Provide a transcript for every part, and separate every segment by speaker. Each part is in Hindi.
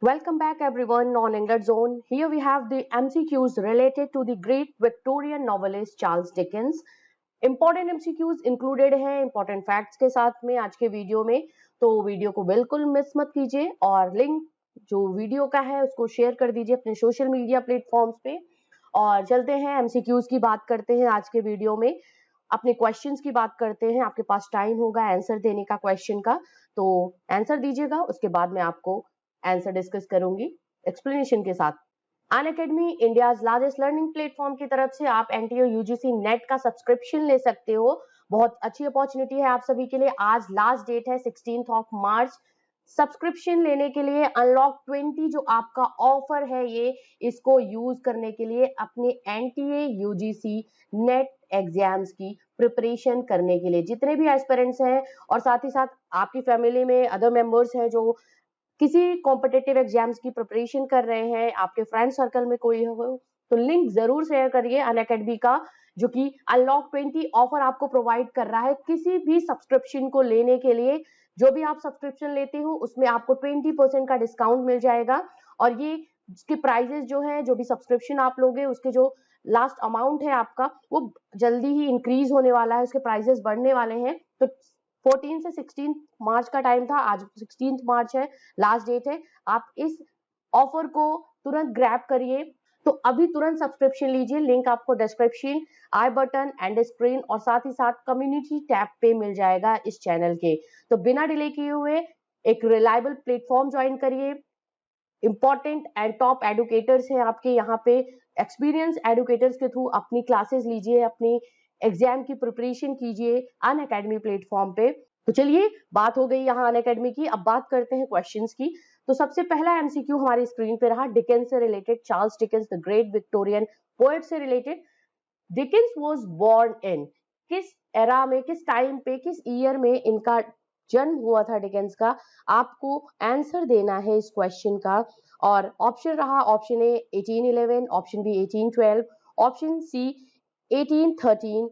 Speaker 1: Welcome back everyone on England Zone. Here we have the MCQs related to the great Victorian novelist Charles Dickens. Important MCQs included हैं important facts के साथ में आज के वीडियो में, तो वीडियो को बिल्कुल मिस मत कीजिए और लिंक जो वीडियो का है उसको शेयर कर दीजिए अपने सोशल मीडिया प्लेटफॉर्म्स पे। और चलते हैं MCQs की बात करते हैं आज के वीडियो में, अपने क्वेश्चंस की बात करते हैं। आपके पास टाइम होगा आंसर देने का क्वेश्चन का, तो आंसर दीजिएगा, उसके बाद मैं आपको आंसर डिस्कस करूंगी एक्सप्लेनेशन के साथ। Unacademy India largest learning platform की तरफ से आप एनटीओ यूजीसी नेट का सब्सक्रिप्शन ले सकते हो। बहुत अच्छी अपॉर्चुनिटी है आप सभी के लिए। आज लास्ट डेट है 16 मार्च सब्सक्रिप्शन लेने के लिए। अनलॉक 20 जो आपका ऑफर है ये, इसको यूज करने के लिए अपने एनटीए यूजीसी नेट एग्जाम्स की प्रिपरेशन करने के लिए जितने भी एस्पिरेंट्स हैं और साथ ही साथ आपकी फैमिली में अदर मेंबर्स हैं जो किसी कॉम्पिटिटिव एग्जाम्स की प्रिपरेशन कर रहे हैं, आपके फ्रेंड सर्कल में कोई हो तो लिंक जरूर शेयर करिए अनअकैडमी का, जो कि अनलॉक 20 ऑफर आपको प्रोवाइड कर रहा है किसी भी सब्सक्रिप्शन को लेने के लिए। जो भी आप सब्सक्रिप्शन लेते हो उसमें आपको 20% का डिस्काउंट मिल जाएगा। और ये इसके प्राइजेस जो है, जो भी सब्सक्रिप्शन आप लोगे उसके जो लास्ट अमाउंट है आपका वो जल्दी ही इंक्रीज होने वाला है, उसके प्राइजेस बढ़ने वाले हैं। तो 14 से 16 मार्च का टाइम था, आज 16 मार्च है, लास्ट डेट है। आप इस ऑफर को तुरंत ग्रैब करिए। तो अभी तुरंत सब्सक्रिप्शन लीजिए, लिंक आपको description, I button, and screen और साथ ही साथ कम्युनिटी टैब पे मिल जाएगा इस चैनल के। तो बिना डिले किए हुए एक रिलायबल प्लेटफॉर्म ज्वाइन करिए। इंपॉर्टेंट एंड टॉप एडुकेटर्स हैं आपके यहाँ पे, एक्सपीरियंस एडुकेटर्स के थ्रू अपनी क्लासेस लीजिए, अपनी एग्जाम की प्रिपरेशन कीजिए अनअकैडमी प्लेटफॉर्म पे। तो चलिए, बात हो गई यहाँ अनअकैडमी की, अब बात करते हैं क्वेश्चंस की। तो सबसे पहला एमसीक्यू हमारी स्क्रीन पे रहा, डिकेंस से related, Charles Dickens the great Victorian poet से related. Dickens was born in, किस एरा में, किस टाइम पे, किस ईयर में इनका जन्म हुआ था डिकेंस का, आपको आंसर देना है इस क्वेश्चन का। और ऑप्शन रहा, option A 1811, option B 1812, option C 1813,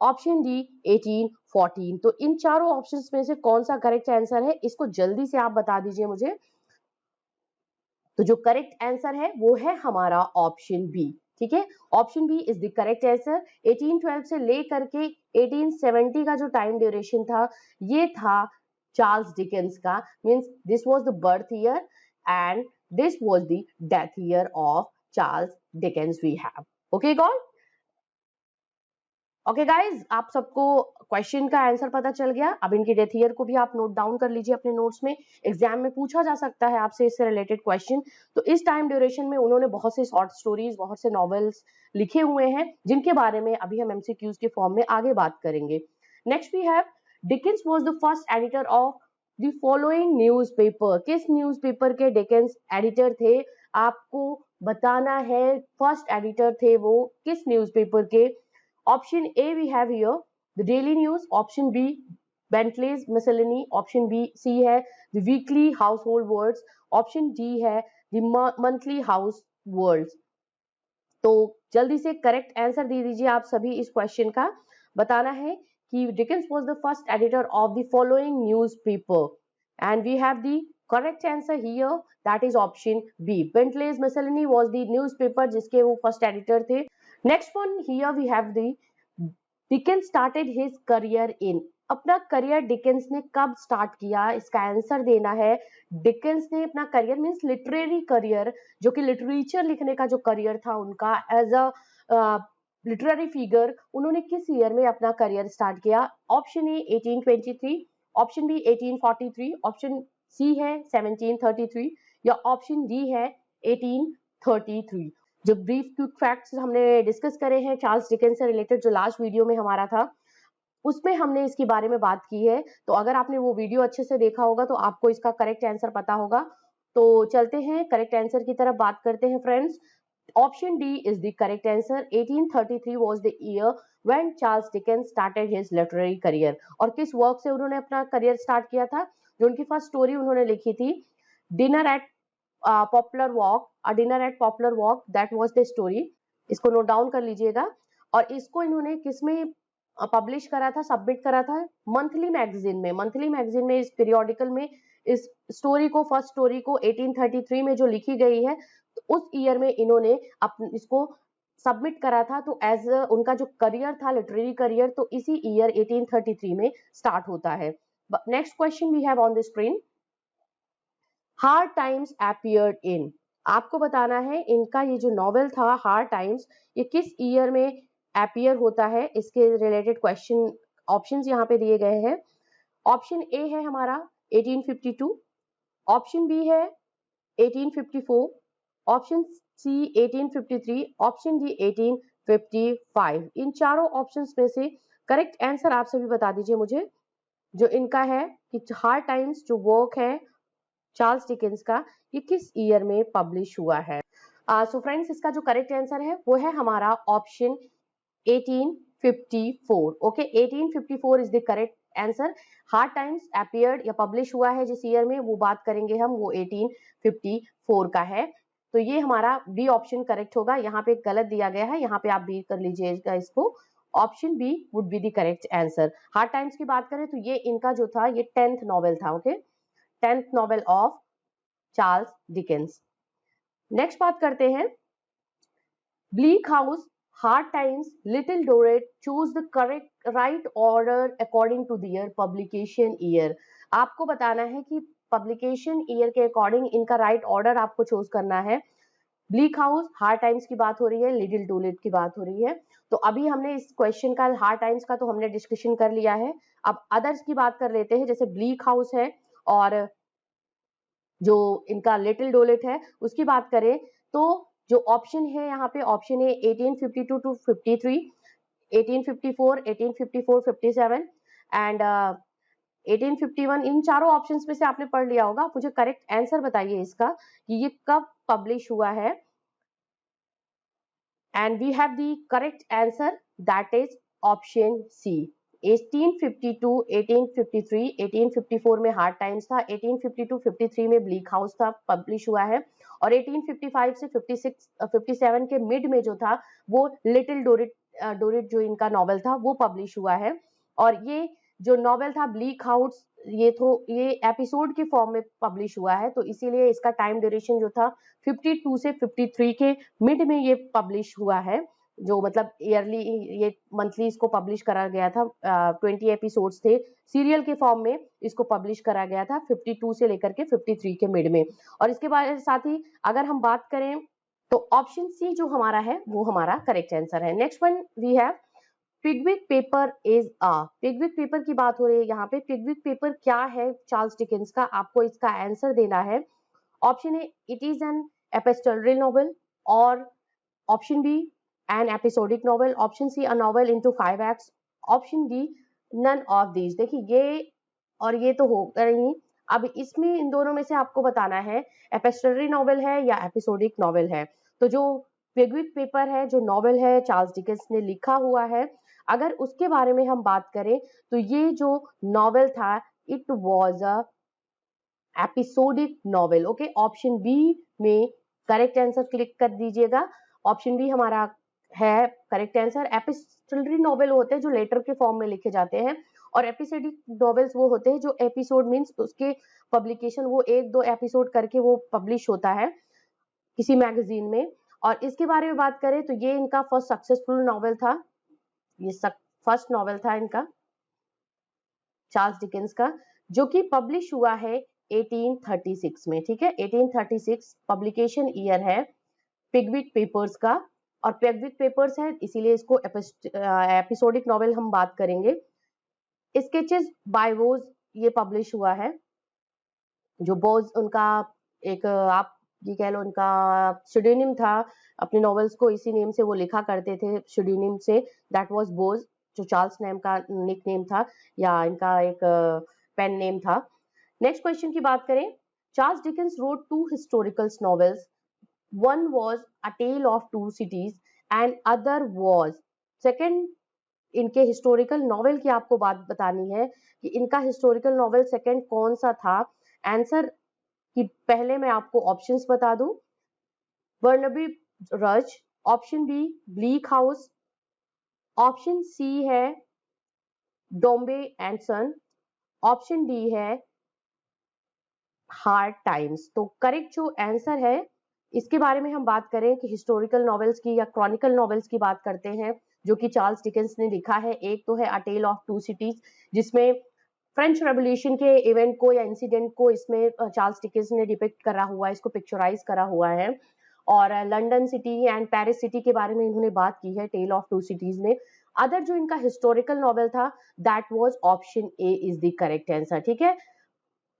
Speaker 1: option D 1814। तो इन चारों ऑप्शंस में से कौन सा करेक्ट आंसर है, इसको जल्दी से आप बता दीजिए मुझे। तो जो करेक्ट आंसर है वो है हमारा ऑप्शन बी। ठीक है, option B is the correct answer. 1812 से लेकर के 1870 का जो टाइम ड्यूरेशन था ये था चार्ल्स डिकेंस का। Means this was the birth year and this was the death year of Charles Dickens we have. Okay god, okay guys, आप सबको क्वेश्चन का आंसर पता चल गया। अब इनकी डेथ ईयर को भी आप नोट डाउन कर लीजिए अपने नोट्स में, एग्जाम में पूछा जा सकता है आपसे इससे रिलेटेड क्वेश्चन। तो इस टाइम ड्यूरेशन में उन्होंने बहुत से शॉर्ट स्टोरीज, बहुत से नॉवेल्स लिखे हुए हैं जिनके बारे में अभी हम एमसीक्यूज के फॉर्म में आगे बात करेंगे। Next we have, Dickens was the first editor of the following newspaper. किस न्यूज़पेपर के डिकेंस एडिटर थे, आपको बताना है। फर्स्ट एडिटर थे वो किस न्यूज़पेपर के। Option A we have here the Daily News, option B Bentley's Miscellany, option B C है the Weekly Household Words, option D है the Monthly Housewords। तो जल्दी से करेक्ट आंसर दे दीजिए आप सभी इस क्वेश्चन का। बताना है कि Dickens was the first editor of the following newspaper and we have the correct answer here, that is option B. Bentley's Miscellany was the newspaper जिसके वो फर्स्ट एडिटर थे। Next one here we have the Dickens started his career in. अपना करियर डिकेंस ने कब स्टार्ट किया, इसका आंसर देना है। डिकेंस ने अपना करियर मींस लिटरेरी करियर, जो कि लिटरेचर लिखने का जो करियर था उनका एज अ लिटरेरी फिगर, उन्होंने किस ईयर में अपना करियर स्टार्ट किया। Option A 1823, option B 1843, option C है 1733 या ऑप्शन डी है 1833। जो ब्रीफ क्विक फैक्ट्स हमने डिस्कस करे हैं चार्ल्स डिकेंस से रिलेटेड, जो लास्ट वीडियो में हमारा था उसमें हमने इसके बारे में बात की है। तो अगर आपने वो वीडियो अच्छे से देखा होगा तो आपको इसका करेक्ट आंसर पता होगा। तो चलते हैं करेक्ट आंसर की तरफ बात करते हैं friends. Option D is the correct answer. 1833 was the year when Charles Dickens started his literary career. और किस वर्क से उन्होंने अपना करियर स्टार्ट किया था, जो उनकी फर्स्ट स्टोरी उन्होंने लिखी थी, dinner eight popular walk, a dinner eight popular walk, that was the story. इसको नोट डाउन कर लीजिएगा। और इसको इन्होंने किसमें पब्लिश करा था, सबमिट करा था, मंथली मैगजीन में। मंथली मैगजीन में, इस पीरियोडिकल में इस स्टोरी को, फर्स्ट स्टोरी को 1833 में जो लिखी गई है, तो उस ईयर में इन्होंने इसको सबमिट करा था। तो एज उनका जो करियर था, लिटरेरी करियर, तो इसी ईयर 1833 में स्टार्ट होता है। Next question we have on the screen, Hard Times appeared in. आपको बताना है इनका ये जो नॉवेल था हार्ड टाइम्स, ये किस ईयर में अपीयर होता है, इसके रिलेटेड क्वेश्चन ऑप्शंस यहाँ पे दिए गए हैं। ऑप्शन ए है हमारा 1852, ऑप्शन बी है 1854, ऑप्शन सी 1853, ऑप्शन डी 1855। इन चारों ऑप्शंस में से करेक्ट आंसर आप सभी बता दीजिए मुझे, जो इनका है कि हार्ड टाइम्स जो वर्क है चार्ल्स डिकेंस का, ये किस ईयर में पब्लिश हुआ है। सो फ्रेंड्स, इसका जो करेक्ट आंसर है वो है हमारा option 1854। Okay, 1854 is the correct answer. Hard Times appeared या पब्लिश हुआ है जिस ईयर में, वो बात करेंगे हम, वो 1854 का है। तो ये हमारा बी ऑप्शन करेक्ट होगा। यहाँ पे गलत दिया गया है, यहाँ पे आप बी कर लीजिएगा इसको। Option B would be the correct answer. Hard Times की बात करें तो ये इनका जो था ये 10th नॉवेल था। Okay, 10th novel of Charles Dickens. Next बात करते हैं, Bleak House, Hard Times, Little Dorrit, choose the correct right order according to their publication year. आपको बताना है कि पब्लिकेशन ईयर के अकॉर्डिंग इनका राइट ऑर्डर आपको चूज करना है। ब्लीक हाउस, हार्ड टाइम्स की बात हो रही है, लिटिल डोलेट की बात हो रही है। तो अभी हमने इस क्वेश्चन का हार्ड टाइम्स का तो हमने डिस्कशन कर लिया है। अब अदर्स की बात कर लेते हैं, जैसे ब्लीक हाउस है और जो इनका लिटिल डोलेट है उसकी बात करें तो जो ऑप्शन है यहाँ पे, ऑप्शन है 1852 टू 53, 1854, 1854, 57 एंड 1851। इन चारों ऑप्शंस में से आपने पढ़ लिया होगा। मुझे करेक्ट आंसर बताइए इसका कि ये कब पब्लिश हुआ है। and we have the correct answer, that is option C, 1852, 1853, 1854 में हार्ड टाइम्स था, 1852-53 में ब्लीक हाउस था, पब्लिश हुआ है, और 1855 से 56 57 के मिड में जो था वो लिटिल डोरिट जो इनका नॉवेल था वो पब्लिश हुआ है। और ये जो नॉवेल था ब्लीक हाउस, ये एपिसोड के फॉर्म में पब्लिश हुआ है, तो इसीलिए इसका टाइम ड्यूरेशन जो था 52 से 53 के मिड में ये पब्लिश हुआ है। जो मतलब ईयरली, ये मंथली इसको पब्लिश करा गया था। 20 एपिसोड्स थे, सीरियल के फॉर्म में इसको पब्लिश करा गया था 52 से लेकर के 53 के मिड में। और इसके बाद साथ ही अगर हम बात करें तो ऑप्शन सी जो हमारा है वो हमारा करेक्ट आंसर है। Next one we have Pickwick paper is a. Pickwick paper की बात हो रही है यहाँ पे। पिगविक पेपर क्या है चार्ल्स डिकेंस का, आपको इसका आंसर देना है। Option A, it is an epistolary novel, और option B an episodic novel, option C a novel into 5 acts, option D none of these. देखिए ये और ये तो होगा नहीं, अब इसमें इन दोनों में से आपको बताना है एपिस्टोलरी नॉवेल है या एपिसोडिक नॉवेल है। तो जो पिगविक पेपर है, जो नॉवेल है चार्ल्स डिकेंस ने लिखा हुआ है, अगर उसके बारे में हम बात करें तो ये जो नॉवेल था it was a episodic novel. Okay, option B में करेक्ट आंसर क्लिक कर दीजिएगा। ऑप्शन बी हमारा है करेक्ट आंसर। एपिस्टोलरी नॉवेल होते हैं जो लेटर के फॉर्म में लिखे जाते हैं, और एपिसोडिक नॉवेल्स वो होते हैं जो एपिसोड मींस उसके पब्लिकेशन, वो एक दो एपिसोड करके वो पब्लिश होता है किसी मैगजीन में। और इसके बारे में बात करें तो ये इनका फर्स्ट सक्सेसफुल नॉवेल था, ये फर्स्ट नॉवेल था इनका चार्ल्स डिकेंस का, जो कि पब्लिश हुआ है 1836 में। ठीक है, 1836 पब्लिकेशन ईयर है पिगविक पेपर्स का, और पिगविक पेपर्स है इसीलिए इसको एपिसोडिक नॉवेल हम बात करेंगे। स्केचेस बाय बोज ये पब्लिश हुआ है, जो बोज उनका एक आप ये कह लो उनका स्यूडोनिम था, अपने नॉवेल्स को इसी नेम से वो लिखा करते थे, स्यूडोनिम से, दैट वाज बोज, जो चार्ल्स नेम का निक नेम था या इनका एक पेन नेम था। नेक्स्ट क्वेश्चन की बात करें, Charles Dickens wrote 2 historical novels, one was a tale of two cities and other was. Second इनके हिस्टोरिकल नॉवेल की आपको बात बतानी है कि इनका हिस्टोरिकल नॉवेल सेकंड कौन सा था। आंसर कि पहले मैं आपको ऑप्शंस बता दूं, Barnaby Rudge, option B Bleak house, option C है Dombey and Son, option D है हार्ड टाइम्स। तो करेक्ट जो आंसर है इसके बारे में हम बात करें कि हिस्टोरिकल नॉवेल्स की या क्रॉनिकल नॉवेल्स की बात करते हैं जो कि चार्ल्स डिकेंस ने लिखा है। एक तो है a tale of two cities, जिसमें फ्रेंच रेवोल्यूशन के इवेंट को या इंसिडेंट को इसमें चार्ल्स डिकेंस ने डिपिक्ट करा हुआ है, इसको पिक्चराइज करा हुआ है। और London city and Paris city के बारे में इन्होंने बात की है टेल ऑफ टू सिटीज में। अदर जो इनका हिस्टोरिकल नॉवेल था that was option A is the correct answer, ठीक है।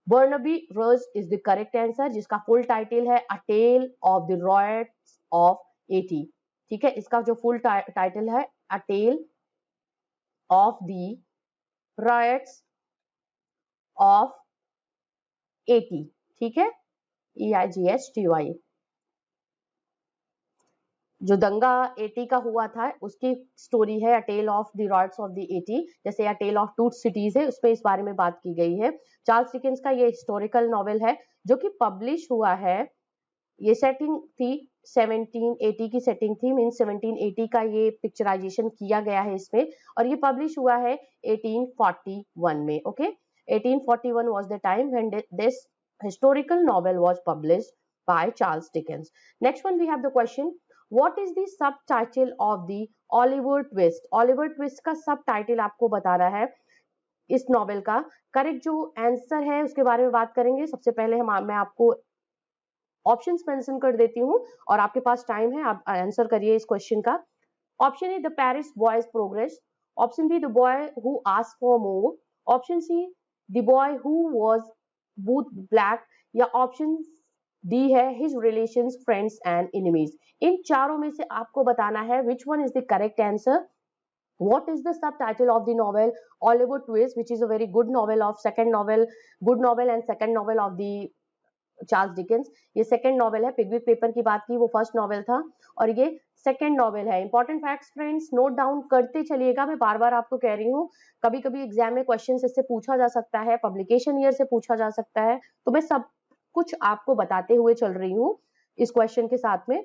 Speaker 1: Barnaby Rudge is the correct answer, जिसका फुल टाइटल है a tale of the riots of eighty, ठीक है। इसका जो फुल टाइटल है a tale of the riots of eighty, ठीक है, EIGHTY। जो दंगा 80 का हुआ था उसकी स्टोरी है a tale of the riots of the 80, जैसे a tale of two cities है उसमें इस बारे में बात की गई है। चार्ल्स डिकेंस का ये हिस्टोरिकल नॉवेल है जो कि पब्लिश हुआ है। ये सेटिंग थी 1780 की सेटिंग थी, मीन 1780 का ये पिक्चराइजेशन किया गया है इसमें, और ये पब्लिश हुआ है 1841 में। Okay, 1841 was the time when this historical novel was published by Charles Dickens. Next one we have the question, what is the subtitle of the Oliver Twist? Oliver Twist का सबटाइटल आपको बताना है इस नॉवेल का। करेक्ट जो आंसर है उसके बारे में बात करेंगे। सबसे पहले मैं आपको ऑप्शंस मेंशन कर देती हूँ और आपके पास टाइम है, आप आंसर करिए इस क्वेश्चन का। Option A the parish boy's progress, option B the boy who asked for more, option C the boy who was both black, या ऑप्शन डी है his relations friends and enemies. इन चारों में से आपको बताना है which one is the correct answer. What is the subtitle of the novel Oliver Twist, which is a very good novel of second novel, good novel and second novel of the Charles Dickens. ये सेकंड नॉवेल है। पिगविक पेपर की बात की वो फर्स्ट नॉवेल था और ये सेकंड नॉवेल है। Important facts friends note down करते चलिएगा, मैं बार बार आपको कह रही हूँ। कभी कभी एग्जाम में क्वेश्चन इससे पूछा जा सकता है, पब्लिकेशन ईयर से पूछा जा सकता है, तो मैं सब कुछ आपको बताते हुए चल रही हूँ इस क्वेश्चन के साथ में।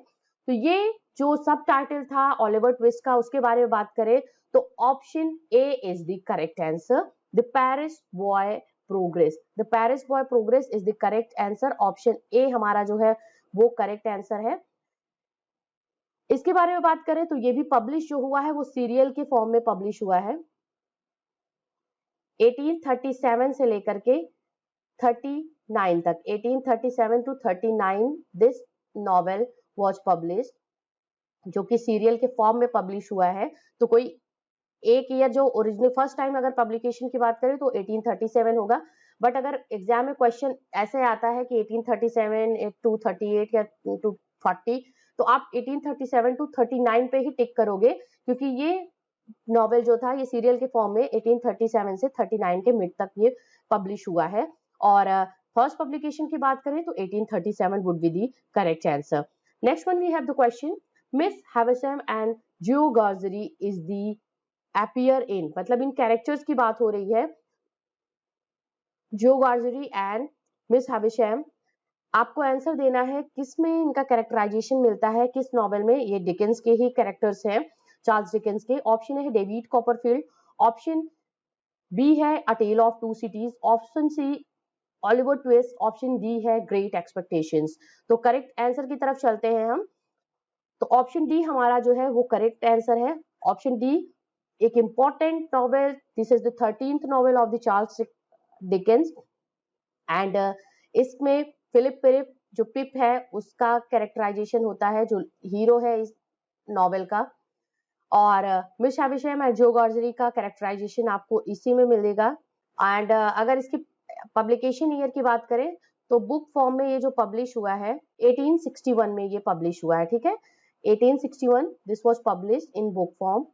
Speaker 1: तो ये जो सब टाइटल था ओलिवर ट्विस्ट का, उसके बारे में बात करें तो option A is the correct answer, the Paris boy progress. The Paris boy progress is the correct answer. Option A हमारा जो है वो करेक्ट आंसर है। इसके बारे में बात करें तो ये भी पब्लिश जो हुआ है वो सीरियल के फॉर्म में पब्लिश हुआ है 1837 से लेकर के 39 तक। 1837 to 39 this novel was publish, जो कि सीरियल के फॉर्म में पब्लिश हुआ है। तो कोई एक ईयर जो ओरिजिनल फर्स्ट टाइम अगर पब्लिकेशन की बात करें तो 1837 होगा, बट अगर एग्जाम में क्वेश्चन ऐसे आता है कि 1837 टू 38 या टू 40, तो आप 1837 टू 39 पे ही टिक करोगे, क्योंकि ये नॉवेल जो था ये सीरियल के फॉर्म में 1837 से 39 के मिड तक ये पब्लिश हुआ है। और फर्स्ट पब्लिकेशन की बात करें तो 1837 would be the correct answer. Next one we have the question, Miss Havisham and Joe Gargery is the appear in, मतलब इन कैरेक्टर्स की बात हो रही है, जो गार्जरी एंड मिस हैविशम। आपको आंसर देना है किस में इनका कैरेक्टराइजेशन मिलता है, किस नॉवेल में। ये डिकेंस के ही कैरेक्टर्स हैं, चार्ल्स डिकेंस के। ऑप्शन है डेविड कॉपरफील्ड, ऑप्शन बी है a tale of two cities, option C Oliver Twist, option D है ग्रेट एक्सपेक्टेशंस। तो करेक्ट आंसर की तरफ चलते हैं हम। तो ऑप्शन डी हमारा जो है वो करेक्ट आंसर है। ऑप्शन डी एक important novel, this is the 13th novel of the Charles Dickens and इसमें फिलिप पिप जो पिप है उसका कैरेक्टराइजेशन होता है, जो हीरो है इस नॉवेल का। और मिस हैविशम एंड जो गार्जरी का कैरेक्टराइजेशन आपको इसी में मिलेगा। एंड अगर इसकी पब्लिकेशन ईयर की बात करें तो बुक फॉर्म में ये जो पब्लिश हुआ है 1861 में ये पब्लिश हुआ है, ठीक है। 1861 this was published in book form.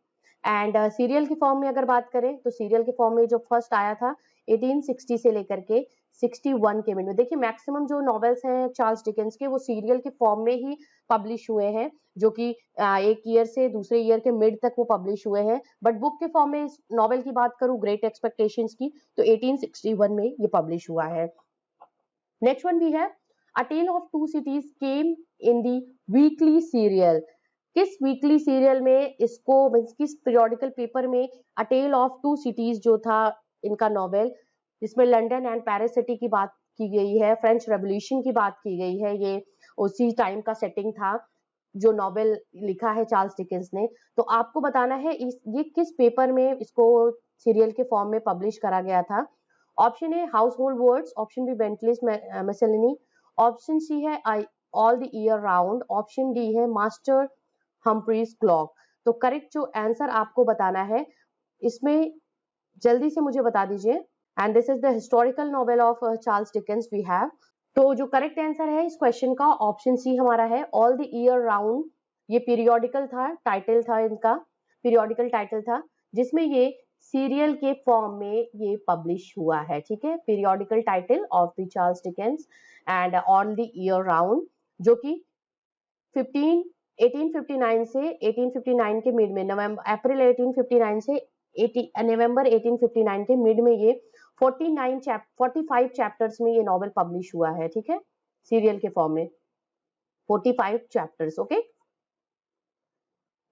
Speaker 1: And serial के फॉर्म में अगर बात करें तो सीरियल के फॉर्म में जो फर्स्ट आया था 1860 से लेकर के 61 के मिड में। देखिए मैक्सिमम जो नॉवेल्स हैं चार्ल्स डिकेंस के वो सीरियल के फॉर्म में ही पब्लिश हुए हैं, जो कि एक ईयर से दूसरे ईयर के मिड तक वो पब्लिश हुए हैं। बट बुक के फॉर्म में इस नॉवेल की बात करूं ग्रेट एक्सपेक्टेशंस की तो 1861 में ये पब्लिश हुआ है। नेक्स्ट वन भी है a tale of two cities came in the weekly serial. किस वीकली सीरियल में इसको, किस पीरियोडिकल पेपर में a tale of two cities जो था इनका नॉवेल, जिसमें लंदन एंड पेरिस सिटी की बात की गई है, फ्रेंच रेवोल्यूशन की बात की गई है, ये उसी टाइम का सेटिंग था जो नॉवेल लिखा है चार्ल्स डिकेंस ने। तो आपको बताना है ये किस पेपर में इसको सीरियल के फॉर्म में पब्लिश करा गया था। Option A household words, option B Bentley's Miscellany, option C है all the year round, option D है मास्टर हम्फ्रीज क्लॉक। तो करेक्ट जो आंसर आपको बताना है इसमें जल्दी से मुझे बता दीजिए। And this is the historical novel of Charles Dickens we have. तो जो करेक्ट आंसर है इस क्वेश्चन का ऑप्शन सी हमारा है ऑल द ईयर राउंड। ये पीरियोडिकल था, टाइटल था इनका, पीरियोडिकल टाइटल था जिसमें ये सीरियल के फॉर्म में ये पब्लिश हुआ है। ठीक है, periodical title of the Charles Dickens and all the year round, जो कि 1859 से 1859 के मिड में, नवंबर अप्रैल 1859 से नवंबर 1859 के मिड में ये 45 चैप्टर्स में ये नॉवेल पब्लिश हुआ है। ठीक है, सीरियल के फॉर्म में 45 चैप्टर्स, ओके,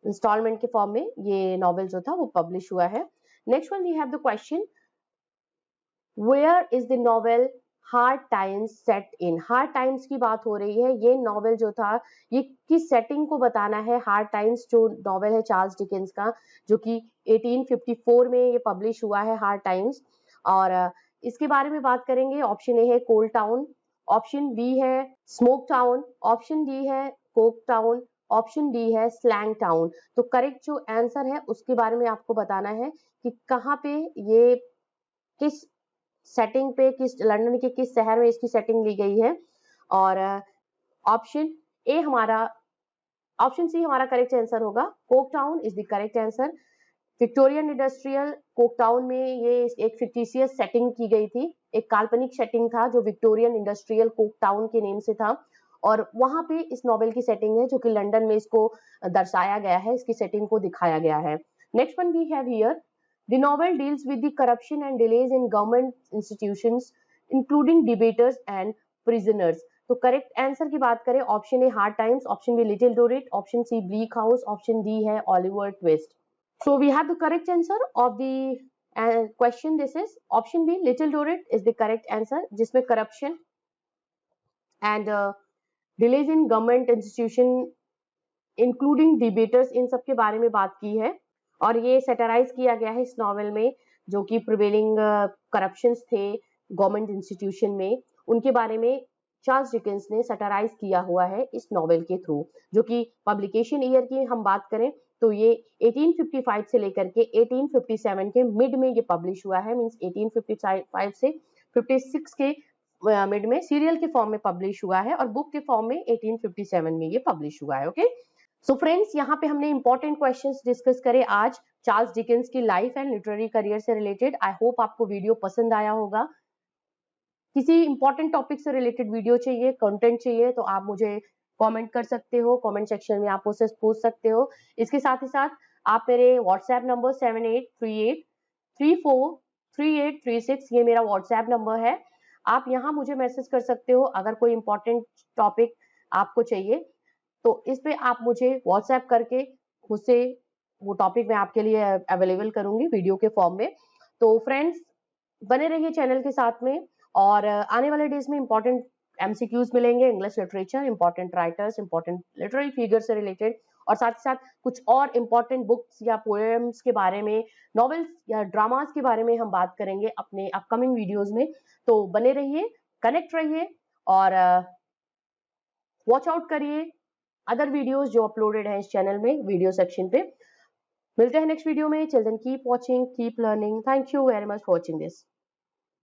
Speaker 1: इंस्टॉलमेंट के फॉर्म में ये नॉवेल जो था वो पब्लिश हुआ है। Next one we have the question, where is the novel Hard Times set in. Hard Times की बात हो रही है, ये नॉवेल जो था ये किस सेटिंग को बताना है। हार्ड टाइम्स जो नॉवेल है चार्ल्स डिकेंस का, जो कि 1854 में ये पब्लिश हुआ है हार्ड टाइम्स, और इसके बारे में बात करेंगे। ऑप्शन ए है कोल टाउन, ऑप्शन बी है स्मोक टाउन, ऑप्शन डी है कोक टाउन, ऑप्शन डी है स्लैंग टाउन। तो करेक्ट जो आंसर है उसके बारे में आपको बताना है कि कहाँ पे ये, किस सेटिंग पे, किस लंदन के किस शहर में इसकी सेटिंग ली गई है। और ऑप्शन ए हमारा, ऑप्शन सी हमारा करेक्ट आंसर होगा, Coke town is the correct answer. Victorian industrial Coke town में ये एक फिक्टिशियस सेटिंग की गई थी, एक काल्पनिक सेटिंग था जो विक्टोरियन इंडस्ट्रियल कोक टाउन के नेम से था, और वहां पे इस नॉवेल की सेटिंग है जो कि लंदन में इसको दर्शाया गया है, इसकी सेटिंग को दिखाया गया है। Next one we have here, the novel deals with the corruption and delays in government institutions, including debaters and prisoners. तो करेक्ट आंसर की बात करें, option A hard times, option B little Dorrit, option C bleak house, option D है Oliver Twist. So we have the correct answer of the question, this is option B little Dorrit is the correct answer, जिसमें corruption and delays in government institution including debaters, इन सब के बारे में बात की है। और ये सेटराइज किया गया है इस नॉवेल में, जो कि प्रिवेलिंग करप्शंस थे गवर्नमेंट इंस्टीट्यूशन में, उनके बारे में चार्ल्स डिकेंस ने सेटराइज किया हुआ है इस नॉवेल के थ्रू। जो कि पब्लिकेशन ईयर की हम बात करें तो ये 1855 से लेकर के 1857 के मिड में ये पब्लिश हुआ है, मींस 1855 से 56 के मिड में सीरियल के फॉर्म में पब्लिश हुआ है, और बुक के फॉर्म में 1857 में ये पब्लिश हुआ है। ओके, सो फ्रेंड्स, यहाँ पे हमने इंपॉर्टेंट क्वेश्चंस डिस्कस करे आज चार्ल्स डिकेंस की लाइफ एंड लिटरेरी करियर से रिलेटेड। आई होप आपको वीडियो पसंद आया होगा। किसी इंपॉर्टेंट टॉपिक से रिलेटेड वीडियो चाहिए, कंटेंट चाहिए, तो आप मुझे कमेंट कर सकते हो, कमेंट सेक्शन में आप मुझसे पूछ सकते हो। इसके साथ ही साथ आप मेरे व्हाट्सएप नंबर 7838343836, ये मेरा व्हाट्सएप नंबर है, आप यहाँ मुझे मैसेज कर सकते हो अगर कोई इंपॉर्टेंट टॉपिक आपको चाहिए। तो इस पे आप मुझे व्हाट्सएप करके मुझसे वो टॉपिक मैं आपके लिए अवेलेबल करूंगी वीडियो के फॉर्म में। तो फ्रेंड्स, बने रहिए चैनल के साथ में, और आने वाले डेज में इंपॉर्टेंट एमसीक्यूज मिलेंगे, English literature, important writers, important literary figure से रिलेटेड, और साथ ही साथ कुछ और इंपॉर्टेंट बुक्स या पोएम्स के बारे में, नॉवेल्स या ड्रामास के बारे में हम बात करेंगे अपने अपकमिंग वीडियोज में। तो बने रहिए, कनेक्ट रहिए, और वॉच आउट करिए अदर वीडियोस जो अपलोडेड हैं इस चैनल में वीडियो सेक्शन पे। मिलते हैं नेक्स्ट वीडियो में। Till then keep watching, keep learning. Thank you very much for watching this.